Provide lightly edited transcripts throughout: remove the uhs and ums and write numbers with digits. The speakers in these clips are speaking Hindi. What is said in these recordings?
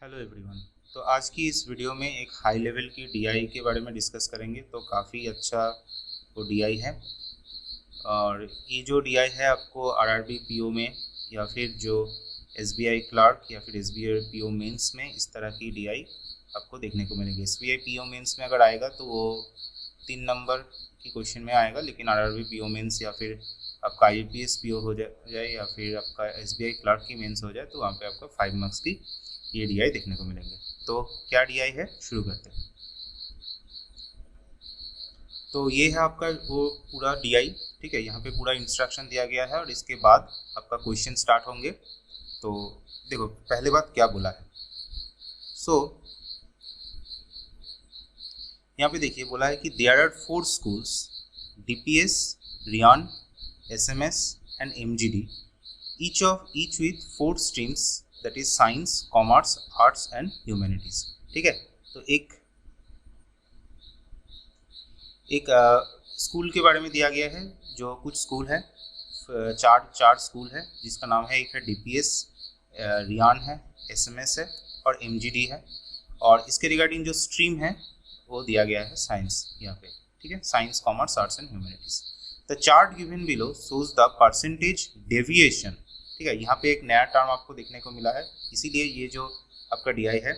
Hello everyone. तो आज की इस वीडियो में एक हाई लेवल की डीआई के बारे में डिस्कस करेंगे। तो काफ़ी अच्छा वो डीआई है और ये जो डीआई है आपको आरआरबी पीओ में या फिर जो एसबीआई क्लार्क या फिर एसबीआई पीओ मेंस में इस तरह की डीआई आपको देखने को मिलेगी। एसबीआई पीओ मेंस में अगर आएगा तो वो 3 नंबर की क्वेश्चन में आएगा, लेकिन आरआरबी पीओ मेंस या फिर आपका आईपीएस पीओ हो जाए या फिर आपका एसबीआई क्लार्क की मेंस हो जाए तो वहाँ पे आपका 5 मार्क्स की ये डीआई देखने को मिलेंगे। तो क्या डीआई है, शुरू करते हैं। तो ये है आपका वो पूरा डीआई, ठीक है। यहाँ पे पूरा इंस्ट्रक्शन दिया गया है और इसके बाद आपका क्वेश्चन स्टार्ट होंगे। तो देखो पहले बात क्या बोला है। सो यहाँ पे देखिए बोला है कि there are 4 schools DPS, Ryan, SMS and MGD, each with 4 streams, that is science, commerce, arts and humanities, ठीक है। तो एक स्कूल के बारे में दिया गया है। जो कुछ स्कूल है, चार स्कूल है जिसका नाम है, एक है डीपीएस, रियान है, एसएमएस है और एमजीडी है। और इसके रिगार्डिंग जो स्ट्रीम है वो दिया गया है साइंस यहाँ पे, ठीक है। Science, commerce, arts and humanities. The chart given below shows the percentage deviation, ठीक है। यहाँ पे एक नया टर्म आपको देखने को मिला है, इसीलिए ये जो आपका डीआई है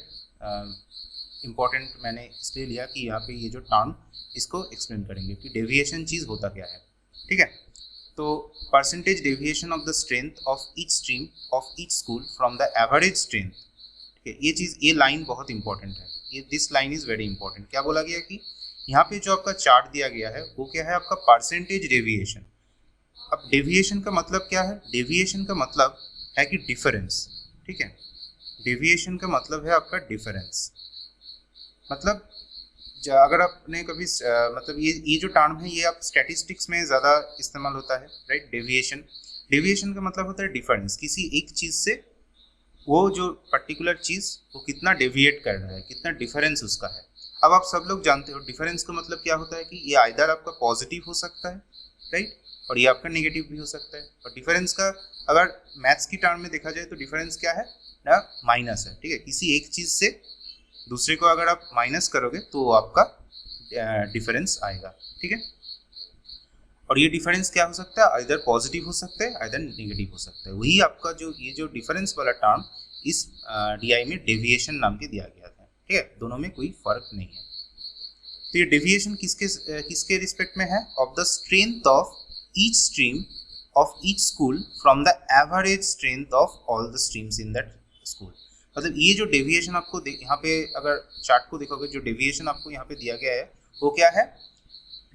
इम्पॉर्टेंट मैंने इसलिए लिया कि यहाँ पे ये जो टर्म इसको एक्सप्लेन करेंगे कि डेविएशन चीज़ होता क्या है, ठीक है। तो percentage deviation of the strength of each stream of each school from the average strength, ठीक है। ये चीज़, ये लाइन बहुत इंपॉर्टेंट है, ये this line is very important. क्या बोला गया कि यहाँ पे जो आपका चार्ट दिया गया है वो क्या है, आपका परसेंटेज डेविएशन। अब डेविएशन का मतलब क्या है? डेविएशन का मतलब है कि डिफरेंस, ठीक है। डेविएशन का मतलब है आपका डिफरेंस। मतलब अगर आपने कभी मतलब ये जो टर्म है ये आप स्टैटिस्टिक्स में ज़्यादा इस्तेमाल होता है, राइट। डेविएशन का मतलब होता है डिफरेंस, किसी एक चीज़ से वो जो पर्टिकुलर चीज़ वो कितना डेविएट कर रहा है, कितना डिफरेंस उसका है। अब आप सब लोग जानते हो डिफरेंस का मतलब क्या होता है कि ये आइदर आपका पॉजिटिव हो सकता है, राइट, और ये आपका नेगेटिव भी हो सकता है। और डिफरेंस का अगर मैथ्स की टर्म में देखा जाए तो डिफरेंस क्या है ना, माइनस है, ठीक है। किसी एक चीज़ से दूसरे को अगर आप माइनस करोगे तो आपका डिफरेंस आएगा, ठीक है। और ये डिफरेंस क्या हो सकता है, आइदर पॉजिटिव हो सकता है, आइदर नेगेटिव हो सकता है। वही आपका जो ये जो डिफरेंस वाला टर्म इस डीआई में डेविएशन नाम के दिया गया था, ठीक है। दोनों में कोई फर्क नहीं है। तो ये डेविएशन किसके रिस्पेक्ट में है, of the strength of each stream of each school from the average strength of all the streams in that school. मतलब ये जो डेविएशन आपको यहाँ पे अगर चार्ट को देखोगे, जो डेविएशन आपको यहाँ पे दिया गया है वो क्या है,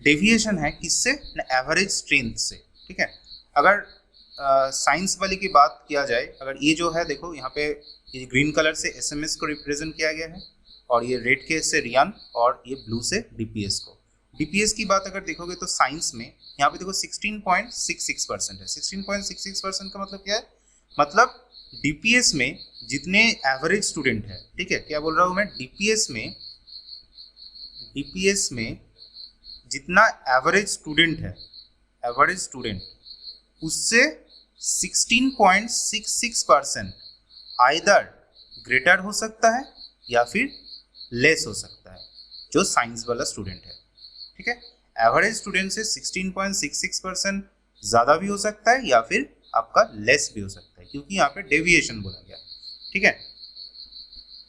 डेविएशन है किससे, एवरेज स्ट्रेंथ से, ठीक है। अगर साइंस वाले की बात किया जाए, अगर ये जो है देखो यहाँ पे ये ग्रीन कलर से एसएमएस को रिप्रेजेंट किया गया है और ये रेड के से रियान और ये ब्लू से डीपीएस को। डीपीएस की बात अगर देखोगे तो साइंस में यहाँ पे देखो 16.66% है। 16.66% का मतलब क्या है, मतलब डीपीएस में जितने एवरेज स्टूडेंट है, ठीक है, क्या बोल रहा हूँ मैं, डीपीएस में जितना एवरेज स्टूडेंट है, एवरेज स्टूडेंट उससे 16.66% आइदर ग्रेटर हो सकता है या फिर लेस हो सकता है, जो साइंस वाला स्टूडेंट है, ठीक है। एवरेज स्टूडेंट से 16.66% ज़्यादा भी हो सकता है या फिर आपका लेस भी हो सकता है, क्योंकि यहाँ पे डेविएशन बोला गया, ठीक है।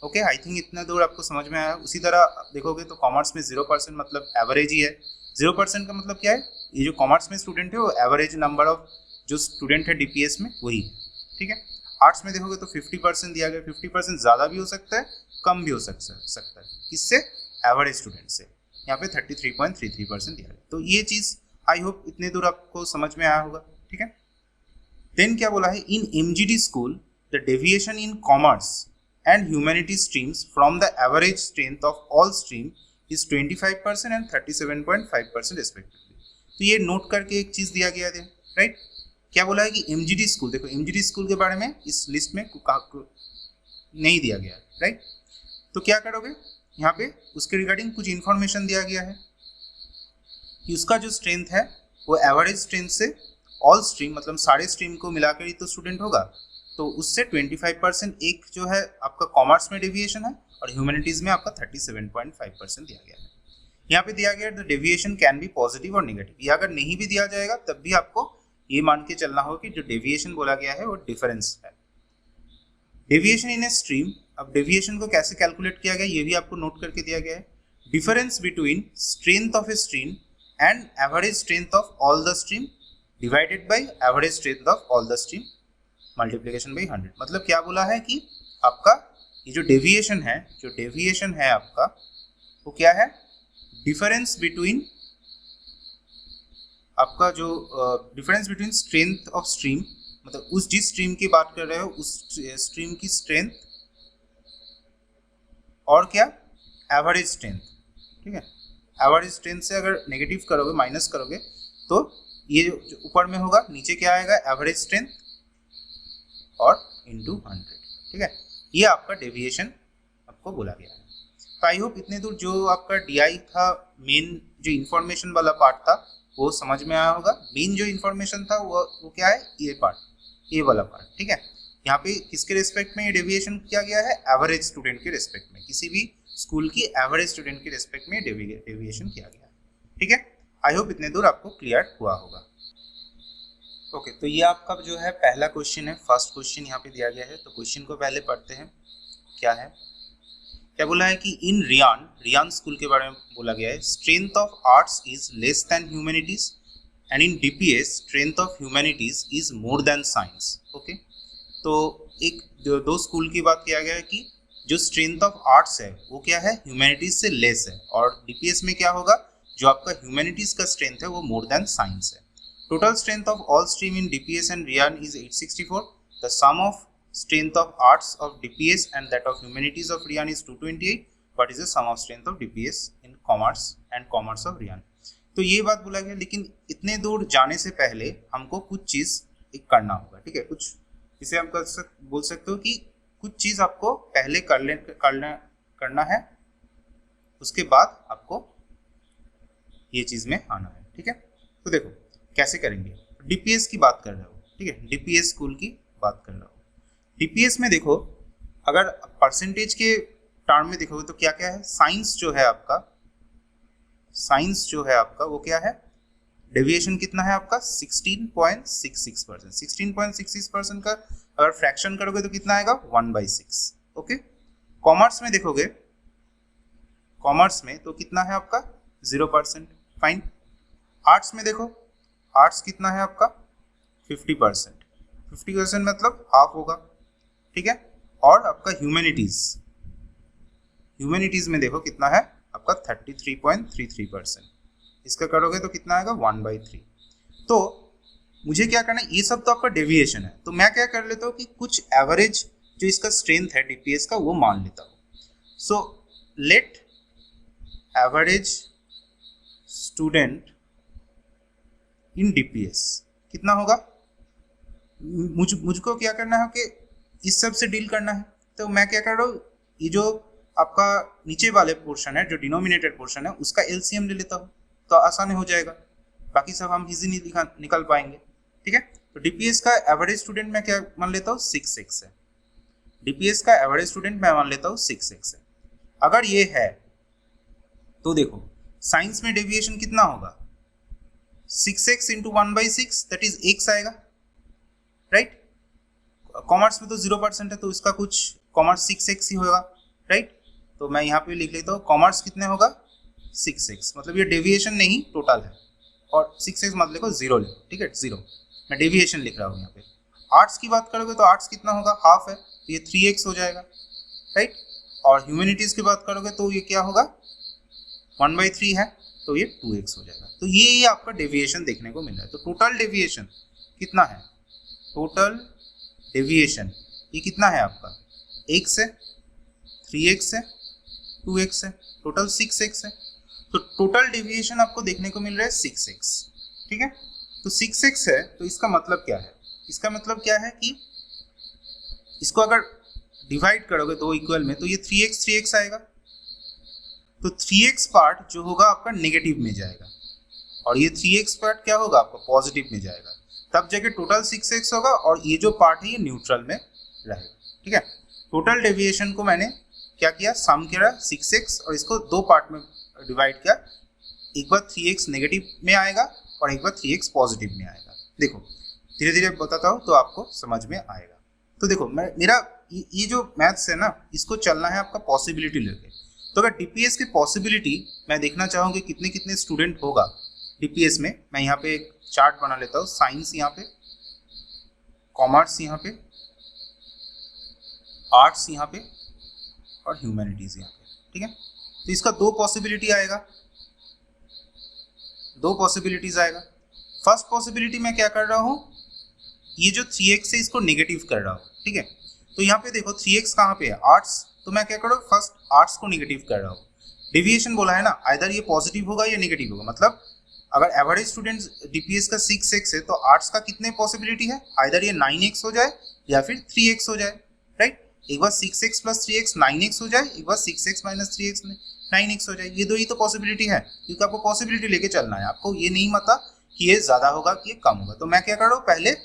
ओके, आई थिंक इतना दूर आपको समझ में आया। उसी तरह देखोगे तो कॉमर्स में 0% मतलब एवरेज ही है। 0% का मतलब क्या है, ये जो कॉमर्स में स्टूडेंट है वो एवरेज नंबर ऑफ जो स्टूडेंट है डीपीएस में वही है, ठीक है। आर्ट्स में देखोगे तो 50% दिया गया। 50% ज़्यादा भी हो सकता है, कम भी हो सकता है, किससे, एवरेज स्टूडेंट से। यहाँ पे 33.33% दिया गया। तो ये चीज़ आई होप इतने दूर आपको समझ में आया होगा, ठीक है। देन क्या बोला है, in MGD school the deviation in commerce and humanity streams from the average strength of all stream is 25% and 37.5% respectively. तो ये नोट करके एक चीज़ दिया गया है, राइट। क्या बोला है कि एमजीडी स्कूल, देखो एमजीडी स्कूल के बारे में इस लिस्ट में नहीं दिया गया, राइट। तो क्या करोगे, यहाँ पे उसके रिगार्डिंग कुछ इन्फॉर्मेशन दिया गया है कि उसका जो स्ट्रेंथ है वो एवरेज स्ट्रेंथ से ऑल स्ट्रीम, मतलब सारे स्ट्रीम को मिलाकर ही तो स्टूडेंट होगा, तो उससे 25% एक जो है आपका कॉमर्स में डेविएशन है और ह्यूमैनिटीज में आपका 37.5% दिया गया है। यहाँ पे दिया गया the deviation can be positive और नेगेटिव। ये अगर नहीं भी दिया जाएगा तब भी आपको ये मान के चलना होगा कि जो डेविएशन बोला गया है वो डिफरेंस है। डेविएशन इन ए स्ट्रीम, अब डेविएशन को कैसे कैलकुलेट किया गया ये भी आपको नोट करके दिया गया है। Difference between strength of a stream and average strength of all the stream divided by average strength of all the stream multiplication by 100। मतलब क्या बोला है कि आपका ये जो डेविएशन है आपका वो क्या है, डिफरेंस बिटवीन आपका जो difference between strength of stream, मतलब उस जिस स्ट्रीम की बात कर रहे हो उस स्ट्रीम की स्ट्रेंथ और क्या एवरेज स्ट्रेंथ। ठीक है, एवरेज स्ट्रेंथ से अगर नेगेटिव करोगे, माइनस करोगे तो ये जो ऊपर में होगा, नीचे क्या आएगा एवरेज स्ट्रेंथ और इनटू 100। ठीक है, ये आपका डेविएशन आपको बोला गया है। तो आई होप इतने दूर जो आपका डीआई था, मेन जो इंफॉर्मेशन वाला पार्ट था वो समझ में आया होगा। मेन जो इंफॉर्मेशन था वो क्या है, ये पार्ट, ये वाला पार्ट। ठीक है, यहाँ पे किसके रिस्पेक्ट में ये डेविएशन किया गया है, एवरेज स्टूडेंट के रिस्पेक्ट में, किसी भी स्कूल की एवरेज स्टूडेंट के रिस्पेक्ट में डेविएशन किया गया है। ठीक है, आई होप इतने दूर आपको क्लियर हुआ होगा। ओके, तो ये आपका जो है पहला क्वेश्चन है, फर्स्ट क्वेश्चन यहाँ पे दिया गया है। तो क्वेश्चन को पहले पढ़ते हैं, क्या है, क्या बोला है कि इन रियान स्कूल के बारे में बोला गया है, strength of arts is less than humanities and in DPS strength of humanities is more than science. Okay, तो एक दो स्कूल की बात किया गया है कि जो स्ट्रेंथ ऑफ आर्ट्स है वो क्या है, ह्यूमैनिटीज से लेस है, और डीपीएस में क्या होगा, जो आपका ह्यूमैनिटीज का स्ट्रेंथ है वो मोर देन साइंस है। Total strength of all stream in DPS and Ryan is 864। The sum of strength of arts of DPS and that of humanities of Riyan is 228. What is the sum of strength of DPS in commerce and commerce of Riyan? तो ये बात बोला गया, लेकिन इतने दूर जाने से पहले हमको कुछ चीज़ एक करना होगा। ठीक है, कुछ इसे हम बोल सकते हो कि कुछ चीज़ आपको पहले करना है, उसके बाद आपको ये चीज़ में आना है। ठीक है, तो देखो कैसे करेंगे। डीपीएस की बात कर रहे हो, ठीक है, डीपीएस स्कूल की बात कर रहे हो। डीपीएस में देखो, अगर परसेंटेज के टर्म में देखोगे तो क्या क्या है, साइंस जो है आपका वो क्या है, डेविएशन कितना है आपका 16.66%। 16.66% का अगर फ्रैक्शन करोगे तो कितना आएगा 1/6। ओके, कॉमर्स में देखोगे, कॉमर्स में तो कितना है आपका 0%। फाइन। आर्ट्स में देखो, आर्ट्स कितना है आपका 50%। 50% मतलब हाफ होगा। ठीक है, और आपका ह्यूमैनिटीज में देखो कितना है आपका 33.33%। इसका करोगे तो कितना आएगा 1/3। तो मुझे क्या करना है, ये सब तो आपका डेविएशन है, तो मैं क्या कर लेता हूँ कि कुछ एवरेज जो इसका स्ट्रेंथ है डीपीएस का वो मान लेता हूँ। So let average student in DPS कितना होगा, मुझको क्या करना है कि इस सब से डील करना है। तो मैं क्या कर रहा हूँ, ये जो आपका नीचे वाले पोर्शन है, जो डिनोमिनेटेड पोर्शन है, उसका एलसीएम ले लेता हूँ, तो आसान हो जाएगा, बाकी सब हम इजीली निकाल पाएंगे। ठीक है, तो डीपीएस का एवरेज स्टूडेंट मैं क्या मान लेता हूँ 6x है। डीपीएस का एवरेज स्टूडेंट मैं मान लेता हूँ 6x है। अगर ये है तो देखो साइंस में डेविएशन कितना होगा, 6x into 1/6 that is x आएगा, राइट। कॉमर्स में तो 0% है, तो इसका कुछ कॉमर्स 6x ही होगा, राइट। तो मैं यहाँ पे लिख लेता हूँ कॉमर्स कितने होगा 6x, मतलब ये डेविएशन नहीं टोटल है, और 6x मतलब लिखो 0 लिखो। ठीक है, 0 मैं डेविएशन लिख रहा हूँ यहाँ पे। आर्ट्स की बात करोगे तो आर्ट्स कितना होगा, हाफ है, तो ये 3x हो जाएगा, राइट। और ह्यूमैनिटीज की बात करोगे तो ये क्या होगा 1/3 है, तो ये 2x हो जाएगा। तो ये आपका डेविएशन देखने को मिल रहा है। तो टोटल डेविएशन कितना है, टोटल डेविएशन ये कितना है आपका, x है, 3x है, 2x है, टोटल 6x है। तो टोटल डेविएशन आपको देखने को मिल रहा है 6x। ठीक है, तो 6x है, तो इसका मतलब क्या है, इसका मतलब क्या है कि इसको अगर डिवाइड करोगे दो इक्वल में तो ये 3x आएगा। तो 3x पार्ट जो होगा आपका नेगेटिव में जाएगा, और ये 3x पार्ट क्या होगा आपका पॉजिटिव में जाएगा, तब जाके टोटल 6x होगा, और ये जो पार्ट है ये न्यूट्रल में रहेगा। ठीक है, टोटल डेविएशन को मैंने क्या किया, सम किया 6x और इसको दो पार्ट में डिवाइड किया। एक बार 3x नेगेटिव में आएगा और एक बार 3x पॉजिटिव में आएगा। देखो धीरे धीरे बताता हूँ तो आपको समझ में आएगा। तो देखो मेरा ये जो मैथ्स है ना, इसको चलना है आपका पॉसिबिलिटी लेके। तो अगर डीपीएस की पॉसिबिलिटी मैं देखना चाहूँगी कितने कितने स्टूडेंट होगा डीपीएस में, मैं यहाँ पे एक चार्ट बना लेता हूँ। साइंस यहाँ पे, कॉमर्स यहाँ पे, आर्ट्स यहाँ पे और ह्यूमैनिटीज यहाँ पे, ठीक है। तो इसका दो पॉसिबिलिटी आएगा, दो पॉसिबिलिटीज आएगा। फर्स्ट पॉसिबिलिटी मैं क्या कर रहा हूँ, ये जो 3x है इसको नेगेटिव कर रहा हूँ, ठीक है। तो यहाँ पे देखो 3x कहाँ पे है, आर्ट्स, तो मैं क्या कर रहा हूँ, फर्स्ट आर्ट्स को नेगेटिव कर रहा हूँ। डेविएशन बोला है ना, आइदर ये पॉजिटिव होगा या नेगेटिव होगा। मतलब अगर एवरेज स्टूडेंट डीपीएस का 6x है तो आर्ट्स का कितने पॉसिबिलिटी है, आइदर ये 9x हो जाए या फिर 3x हो जाए, राइट। एक बार 6x प्लस 3x 9x हो जाए, एक बार 6x माइनस 3x 9x हो जाए। ये दो ही तो पॉसिबिलिटी है, क्योंकि आपको पॉसिबिलिटी लेके चलना है। आपको ये नहीं पता कि ये ज्यादा होगा कि ये कम होगा। तो मैं क्या कर रहा हूँ, पहले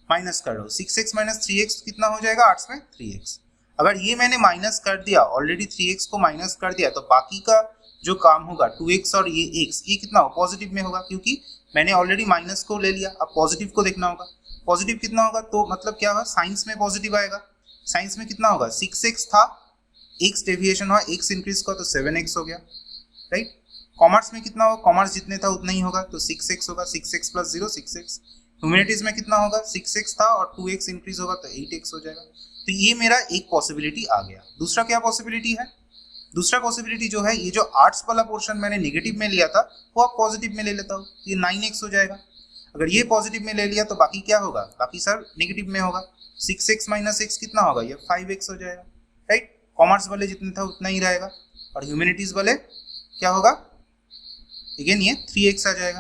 माइनस कर रहा हूँ। 6x माइनस 3x कितना हो जाएगा, आर्ट्स में 3x। अगर ये मैंने माइनस कर दिया, ऑलरेडी 3x को माइनस कर दिया, तो बाकी का जो काम होगा 2x और ये x, ये कितना हो, पॉजिटिव में होगा, क्योंकि मैंने ऑलरेडी माइनस को ले लिया। अब पॉजिटिव को देखना होगा, पॉजिटिव कितना होगा, तो मतलब क्या होगा, साइंस में पॉजिटिव आएगा। साइंस में कितना होगा, 6x था, x डेविएशन हुआ, x इंक्रीज हुआ तो 7x हो गया, राइट। कॉमर्स में कितना होगा, कॉमर्स जितने था उतना ही होगा तो 6x होगा, 6x प्लस 0 6x। ह्यूमैनिटीज में कितना होगा, 6x था और 2x इंक्रीज होगा तो 8x हो जाएगा। तो ये मेरा एक पॉसिबिलिटी आ गया। दूसरा क्या पॉसिबिलिटी है, दूसरा पॉसिबिलिटी जो है, ये जो आर्ट्स वाला पोर्शन मैंने नेगेटिव में लिया था वो आप पॉजिटिव में ले लेता हूँ, ये 9x हो जाएगा। अगर ये पॉजिटिव में ले लिया तो बाकी क्या होगा, बाकी सर नेगेटिव में होगा। 6x माइनस x कितना होगा, ये 5x हो जाएगा, राइट। कॉमर्स वाले जितने था उतना ही रहेगा और ह्यूमैनिटीज वाले क्या होगा, अगेन ये 3x आ जाएगा,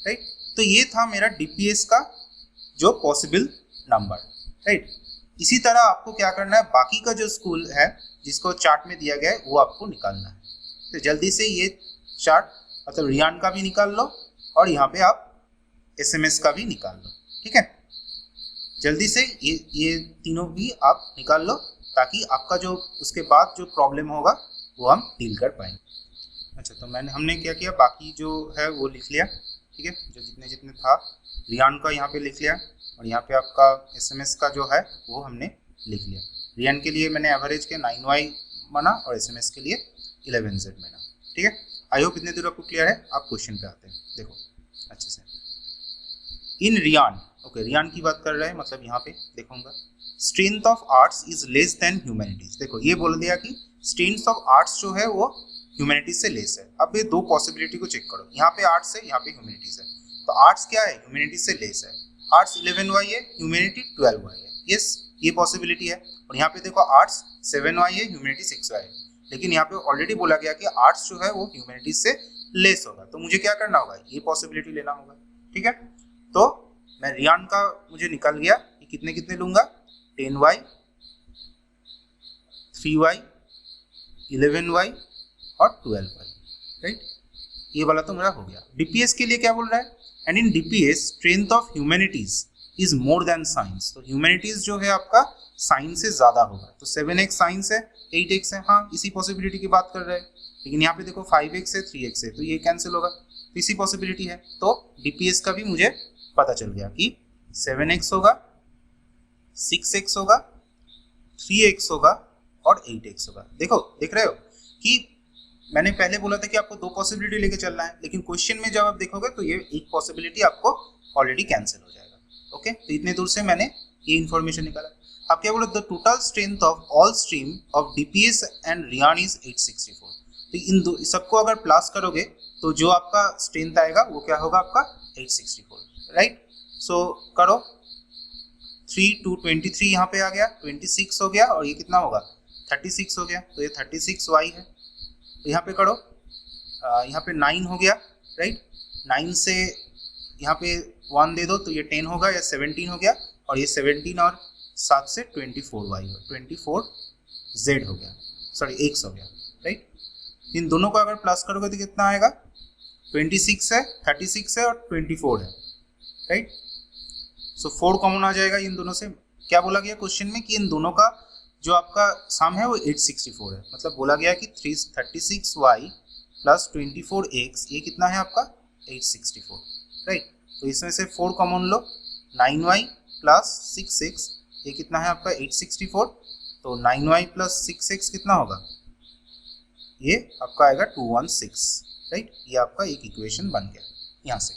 राइट। तो ये था मेरा डीपीएस का जो पॉसिबल नंबर, राइट। इसी तरह आपको क्या करना है, बाकी का जो स्कूल है जिसको चार्ट में दिया गया है वो आपको निकालना है। तो जल्दी से ये चार्ट मतलब रियान का भी निकाल लो और यहाँ पे आप एसएमएस का भी निकाल लो, ठीक है। जल्दी से ये तीनों भी आप निकाल लो, ताकि आपका जो उसके बाद जो प्रॉब्लम होगा वो हम डील कर पाएंगे। अच्छा, तो हमने क्या किया, बाकी जो है वो लिख लिया, ठीक है। जो जितने जितने था रियान का यहाँ पे लिख लिया और यहाँ पे आपका एसएमएस का जो है वो हमने लिख लिया। रियान के लिए मैंने एवरेज के 9y बना और एसएमएस के लिए 11z बना, ठीक है। आई होप इतने दूर आपको क्लियर है। आप क्वेश्चन पे आते हैं, देखो अच्छे से। इन रियान, ओके, रियान की बात कर रहे हैं, मतलब यहाँ पे देखूंगा strength of arts is less than humanities. देखो ये बोल दिया कि स्ट्रेंथ ऑफ आर्ट्स जो है वो ह्यूमैनिटीज से लेस है। अब ये दो पॉसिबिलिटी को चेक करो, यहाँ पे आर्ट्स है, यहाँ पे ह्यूमैनिटीज है। तो आर्ट्स क्या है, ह्यूमैनिटीज से लेस है। आर्ट्स 11y है, ह्यूमैनिटी 12y है, यस ये पॉसिबिलिटी है। और यहाँ पे देखो आर्ट्स 7y है, ह्यूमैनिटी 6y है। लेकिन यहाँ पे ऑलरेडी बोला गया कि आर्ट्स जो है वो ह्यूमैनिटीज से लेस होगा, तो मुझे क्या करना होगा, ये पॉसिबिलिटी लेना होगा, ठीक है। तो मैं रियान का मुझे निकल गया कि कितने कितने लूंगा, 10y 3y 11y और 12y, राइट। ये वाला तो मेरा हो गया। डीपीएस के लिए क्या बोल रहा है, and in DPS strength of humanities is more than science. तो ह्यूमैनिटीज जो है आपका साइंस से ज्यादा होगा। तो 7x साइंस है, 8x है, हाँ इसी पॉसिबिलिटी की बात कर रहे हैं। लेकिन यहाँ पे देखो 5x है, 3x है, तो ये कैंसिल होगा, तो इसी पॉसिबिलिटी है। तो डीपीएस का भी मुझे पता चल गया कि 7x होगा, 6x होगा, 3x होगा और 8x होगा। देखो देख रहे हो कि मैंने पहले बोला था कि आपको दो पॉसिबिलिटी लेके चलना है, लेकिन क्वेश्चन में जब आप देखोगे तो ये एक पॉसिबिलिटी आपको ऑलरेडी कैंसिल हो जाएगा, ओके। तो इतने दूर से मैंने ये इन्फॉर्मेशन निकाला। आप क्या बोलो, the total strength of all stream of DPS and Ryan is 864। तो इन दो सबको अगर प्लस करोगे तो जो आपका स्ट्रेंथ आएगा वो क्या होगा, आपका 864, राइट। सो करो, 3 2 23 यहाँ पे आ गया, 26 हो गया और ये कितना होगा, 36 हो गया, तो ये 36y है। तो यहाँ पे करो, यहाँ पे 9 हो गया, राइट। 9 से यहाँ पे 1 दे दो तो ये 10 होगा, या 17 हो गया, और ये 17 और 7 से 24y हो, 24z हो गया, सॉरी x हो गया, राइट। इन दोनों को अगर प्लस करोगे तो कितना आएगा, 26 है, 36 है और 24 है, राइट। सो 4 कॉमन आ जाएगा इन दोनों से। क्या बोला गया क्वेश्चन में कि इन दोनों का जो आपका सम है वो 864 है, मतलब बोला गया कि 36y प्लस 24x ये कितना है आपका 864, राइट। तो इसमें से 4 कॉमन लो, 9y प्लस 6x ये कितना है आपका 864, तो 9y प्लस 6x कितना होगा, ये आपका आएगा 216, राइट। ये आपका एक इक्वेशन बन गया यहाँ से।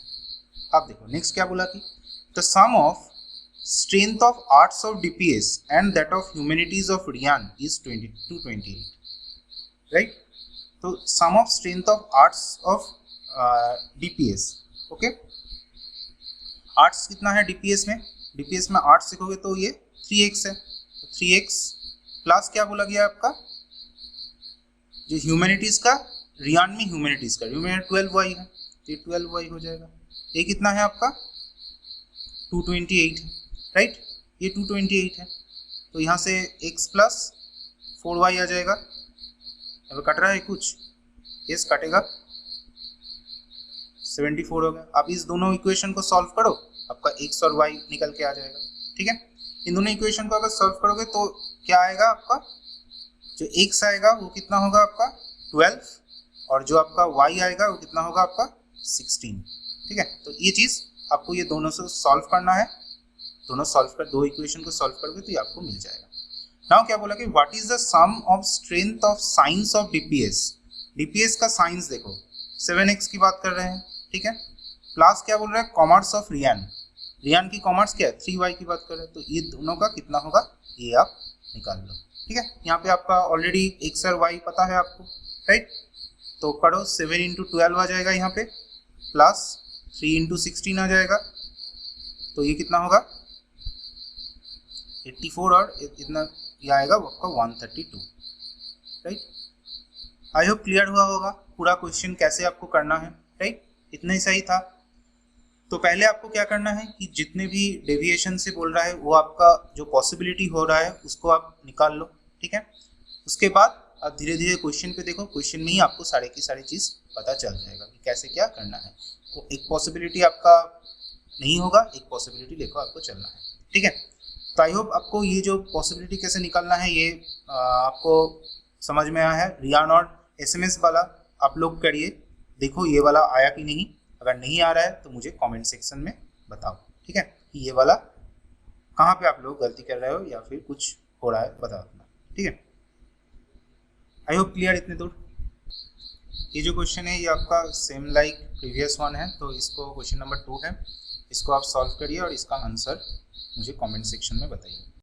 अब देखो नेक्स्ट क्या बोला कि the sum of strength of arts of DPS and that of humanities of Rian is 228, right? तो sum of strength of arts of DPS, okay? arts कितना है DPS में, DPS में arts लिखोगे तो ये 3x है, तो 3x प्लस क्या बोला गया आपका जो ह्यूमैनिटीज का, रियान में ह्यूमैनिटीज का 12y है, तो ये 12y हो जाएगा। ये कितना है आपका 228 है, राइट। ये 228 है, तो यहाँ से x प्लस 4y आ जाएगा। अब कट रहा है कुछ, yes कटेगा, 74 हो गया। अब इस दोनों इक्वेशन को सॉल्व करो, आपका x और y निकल के आ जाएगा, ठीक है। इन दोनों इक्वेशन को अगर सॉल्व करोगे तो क्या आएगा आपका, जो x आएगा वो कितना होगा आपका 12, और जो आपका y आएगा वो कितना होगा आपका 16, ठीक है। तो ये चीज़ आपको ये दोनों से सॉल्व करना है, दोनों सॉल्व कर, दो इक्वेशन को सॉल्व करोगे तो ये आपको मिल जाएगा। नाउ क्या बोला कि what is the sum of strength of science of DPS, DPS का साइंस देखो 7x की बात कर रहे हैं, ठीक है। प्लस क्या बोल रहा है कॉमर्स ऑफ रियान, रियान की कॉमर्स क्या है 3y की बात कर रहे हैं, तो ये दोनों का कितना होगा ये आप निकाल लो, ठीक है। यहाँ पे आपका ऑलरेडी x और y पता है आपको, राइट। तो करो 7 × 12 आ जाएगा यहाँ पे, प्लस 3 × 16 आ जाएगा, तो ये कितना होगा 84, और इतना ये आएगा आपका 132, राइट। आई होप क्लियर हुआ होगा पूरा क्वेश्चन कैसे आपको करना है, राइट। इतना ही सही था। तो पहले आपको क्या करना है कि जितने भी डेविएशन से बोल रहा है वो आपका जो पॉसिबिलिटी हो रहा है उसको आप निकाल लो, ठीक है। उसके बाद आप धीरे धीरे क्वेश्चन पे देखो, क्वेश्चन में ही आपको सारे की सारी चीज़ पता चल जाएगा कि कैसे क्या करना है। तो एक पॉसिबिलिटी आपका नहीं होगा, एक पॉसिबिलिटी देखो आपको चलना है, ठीक है। तो आई होप आपको ये जो पॉसिबिलिटी कैसे निकालना है ये आपको समझ में आया है। रियान और SMS वाला आप लोग करिए, देखो ये वाला आया कि नहीं, अगर नहीं आ रहा है तो मुझे कमेंट सेक्शन में बताओ, ठीक है, कि ये वाला कहाँ पे आप लोग गलती कर रहे हो या फिर कुछ हो रहा है बता देना, ठीक है। आई होप क्लियर इतने दूर। ये जो क्वेश्चन है ये आपका सेम लाइक प्रीवियस वन है, तो इसको क्वेश्चन नंबर 2 है, इसको आप सॉल्व करिए और इसका आंसर मुझे कमेंट सेक्शन में बताइए।